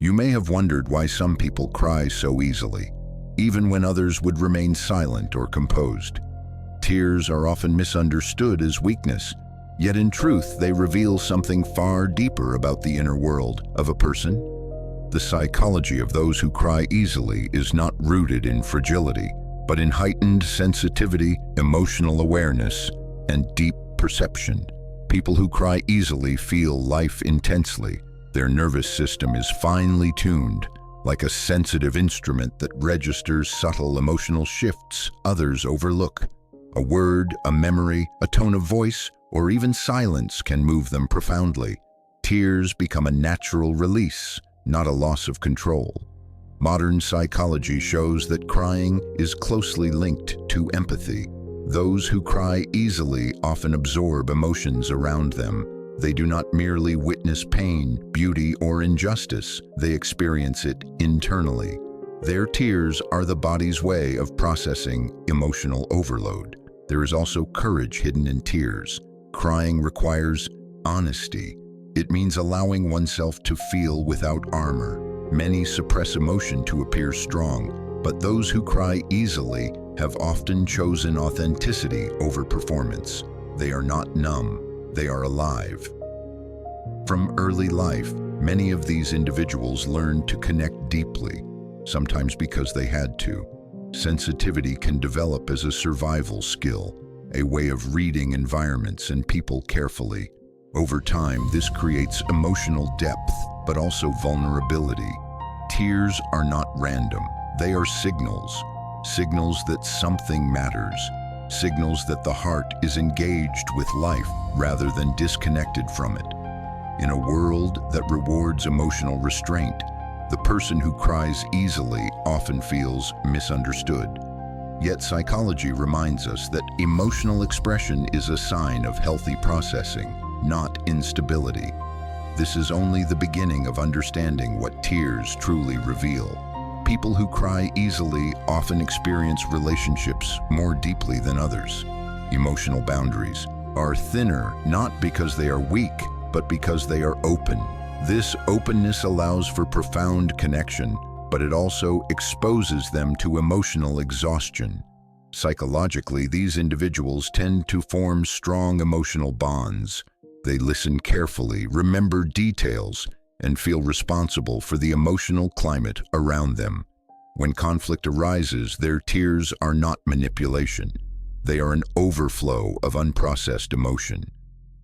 You may have wondered why some people cry so easily, even when others would remain silent or composed. Tears are often misunderstood as weakness, yet in truth they reveal something far deeper about the inner world of a person. The psychology of those who cry easily is not rooted in fragility, but in heightened sensitivity, emotional awareness, and deep perception. People who cry easily feel life intensely. Their nervous system is finely tuned, like a sensitive instrument that registers subtle emotional shifts others overlook. A word, a memory, a tone of voice, or even silence can move them profoundly. Tears become a natural release, not a loss of control. Modern psychology shows that crying is closely linked to empathy. Those who cry easily often absorb emotions around them. They do not merely witness pain, beauty, or injustice. They experience it internally. Their tears are the body's way of processing emotional overload. There is also courage hidden in tears. Crying requires honesty. It means allowing oneself to feel without armor. Many suppress emotion to appear strong, but those who cry easily have often chosen authenticity over performance. They are not numb, they are alive. From early life, many of these individuals learned to connect deeply, sometimes because they had to. Sensitivity can develop as a survival skill, a way of reading environments and people carefully. Over time, this creates emotional depth, but also vulnerability. Tears are not random. They are signals. Signals that something matters. Signals that the heart is engaged with life rather than disconnected from it. In a world that rewards emotional restraint, the person who cries easily often feels misunderstood. Yet psychology reminds us that emotional expression is a sign of healthy processing, not instability. This is only the beginning of understanding what tears truly reveal. People who cry easily often experience relationships more deeply than others. Emotional boundaries are thinner not because they are weak, but because they are open. This openness allows for profound connection, but it also exposes them to emotional exhaustion. Psychologically, these individuals tend to form strong emotional bonds. They listen carefully, remember details, and feel responsible for the emotional climate around them. When conflict arises, their tears are not manipulation. They are an overflow of unprocessed emotion.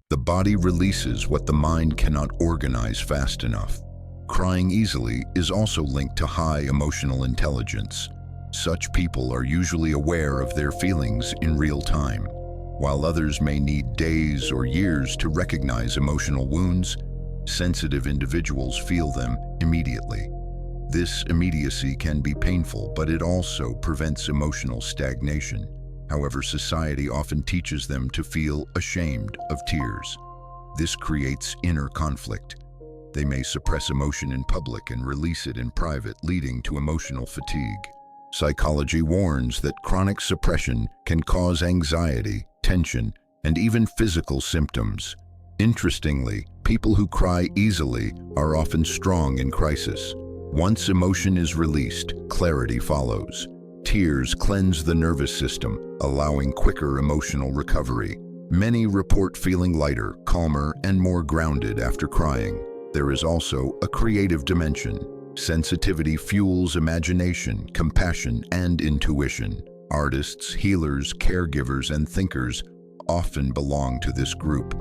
The body releases what the mind cannot organize fast enough. Crying easily is also linked to high emotional intelligence. Such people are usually aware of their feelings in real time. While others may need days or years to recognize emotional wounds, sensitive individuals feel them immediately. This immediacy can be painful, but it also prevents emotional stagnation. However, society often teaches them to feel ashamed of tears. This creates inner conflict. They may suppress emotion in public and release it in private, leading to emotional fatigue. Psychology warns that chronic suppression can cause anxiety, tension, and even physical symptoms. Interestingly, people who cry easily are often strong in crisis. Once emotion is released, clarity follows. Tears cleanse the nervous system, allowing quicker emotional recovery. Many report feeling lighter, calmer, and more grounded after crying. There is also a creative dimension. Sensitivity fuels imagination, compassion, and intuition. Artists, healers, caregivers, and thinkers often belong to this group.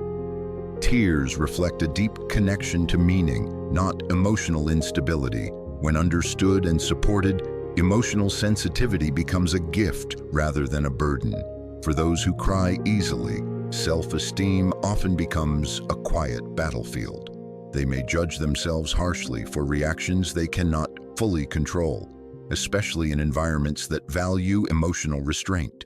Tears reflect a deep connection to meaning, not emotional instability. When understood and supported, emotional sensitivity becomes a gift rather than a burden. For those who cry easily, self-esteem often becomes a quiet battlefield. They may judge themselves harshly for reactions they cannot fully control, especially in environments that value emotional restraint.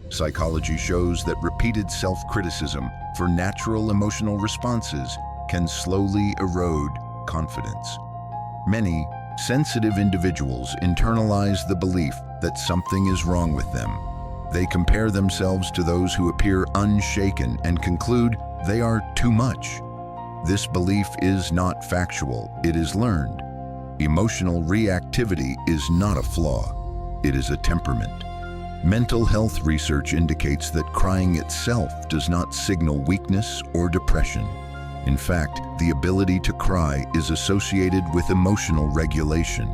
Psychology shows that repeated self-criticism for natural emotional responses can slowly erode confidence. Many sensitive individuals internalize the belief that something is wrong with them. They compare themselves to those who appear unshaken and conclude they are too much. This belief is not factual, it is learned. Emotional reactivity is not a flaw, it is a temperament. Mental health research indicates that crying itself does not signal weakness or depression. In fact, the ability to cry is associated with emotional regulation.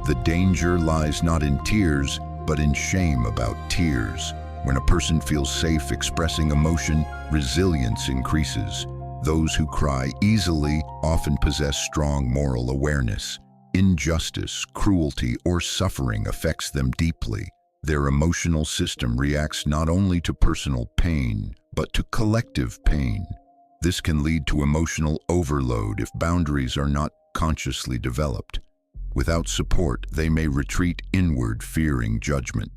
The danger lies not in tears, but in shame about tears. When a person feels safe expressing emotion, resilience increases. Those who cry easily often possess strong moral awareness. Injustice, cruelty, or suffering affects them deeply. Their emotional system reacts not only to personal pain, but to collective pain. This can lead to emotional overload if boundaries are not consciously developed. Without support, they may retreat inward, fearing judgment.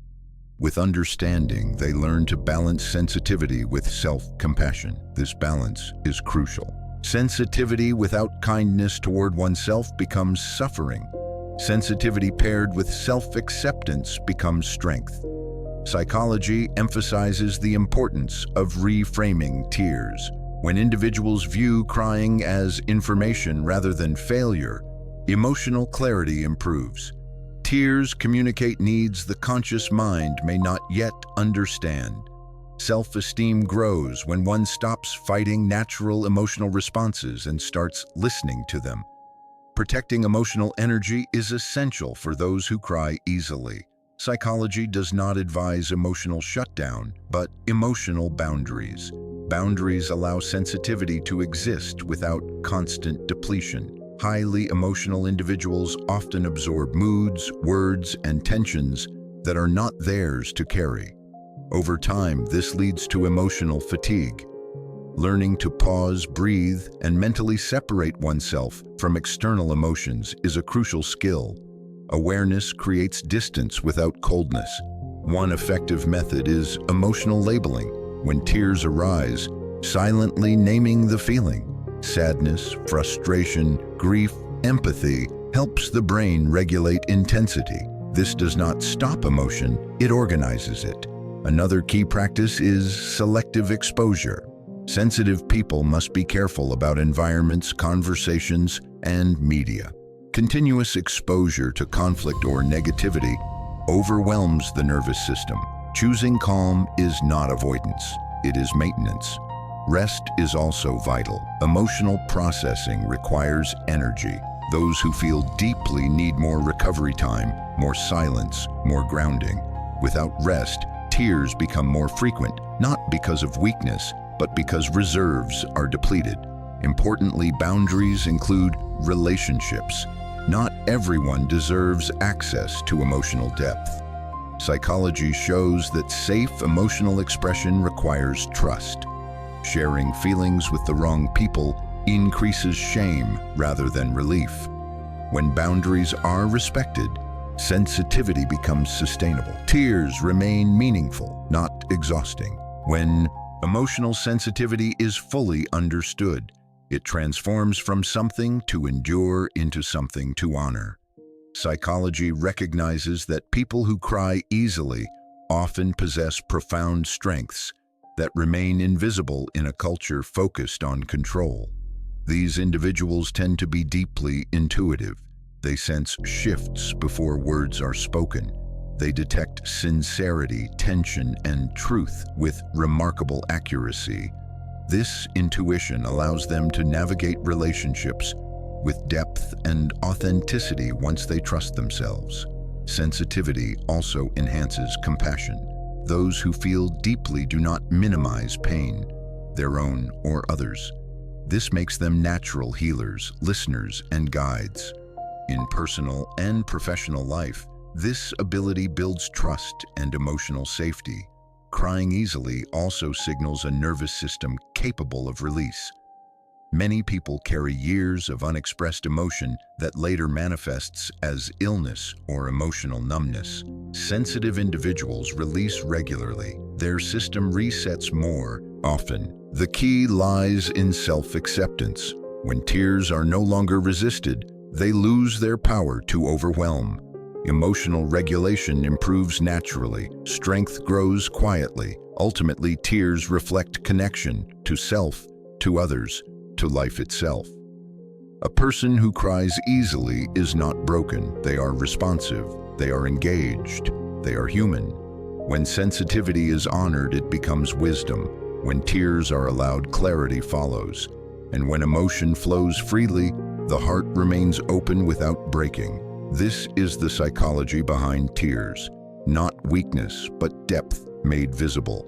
With understanding, they learn to balance sensitivity with self-compassion. This balance is crucial. Sensitivity without kindness toward oneself becomes suffering. Sensitivity paired with self-acceptance becomes strength. Psychology emphasizes the importance of reframing tears. When individuals view crying as information rather than failure, emotional clarity improves. Tears communicate needs the conscious mind may not yet understand. Self-esteem grows when one stops fighting natural emotional responses and starts listening to them. Protecting emotional energy is essential for those who cry easily. Psychology does not advise emotional shutdown, but emotional boundaries. Boundaries allow sensitivity to exist without constant depletion. Highly emotional individuals often absorb moods, words, and tensions that are not theirs to carry. Over time, this leads to emotional fatigue. Learning to pause, breathe, and mentally separate oneself from external emotions is a crucial skill. Awareness creates distance without coldness. One effective method is emotional labeling. When tears arise, silently naming the feeling. Sadness, frustration, grief, empathy helps the brain regulate intensity. This does not stop emotion, it organizes it. Another key practice is selective exposure. Sensitive people must be careful about environments, conversations, and media. Continuous exposure to conflict or negativity overwhelms the nervous system. Choosing calm is not avoidance, it is maintenance. Rest is also vital. Emotional processing requires energy. Those who feel deeply need more recovery time, more silence, more grounding. Without rest, tears become more frequent, not because of weakness, but because reserves are depleted. Importantly, boundaries include relationships. Not everyone deserves access to emotional depth. Psychology shows that safe emotional expression requires trust. Sharing feelings with the wrong people increases shame rather than relief. When boundaries are respected, sensitivity becomes sustainable. Tears remain meaningful, not exhausting. When emotional sensitivity is fully understood, it transforms from something to endure into something to honor. Psychology recognizes that people who cry easily often possess profound strengths that remain invisible in a culture focused on control. These individuals tend to be deeply intuitive. They sense shifts before words are spoken. They detect sincerity, tension, and truth with remarkable accuracy. This intuition allows them to navigate relationships with depth and authenticity once they trust themselves. Sensitivity also enhances compassion. Those who feel deeply do not minimize pain, their own or others. This makes them natural healers, listeners, and guides. In personal and professional life, this ability builds trust and emotional safety. Crying easily also signals a nervous system capable of release. Many people carry years of unexpressed emotion that later manifests as illness or emotional numbness. Sensitive individuals release regularly. Their system resets more often. The key lies in self-acceptance. When tears are no longer resisted, they lose their power to overwhelm. Emotional regulation improves naturally. Strength grows quietly. Ultimately, tears reflect connection to self, to others, to life itself. A person who cries easily is not broken. They are responsive. They are engaged. They are human. When sensitivity is honored, it becomes wisdom. When tears are allowed, clarity follows. And when emotion flows freely, the heart remains open without breaking. This is the psychology behind tears. Not weakness, but depth made visible.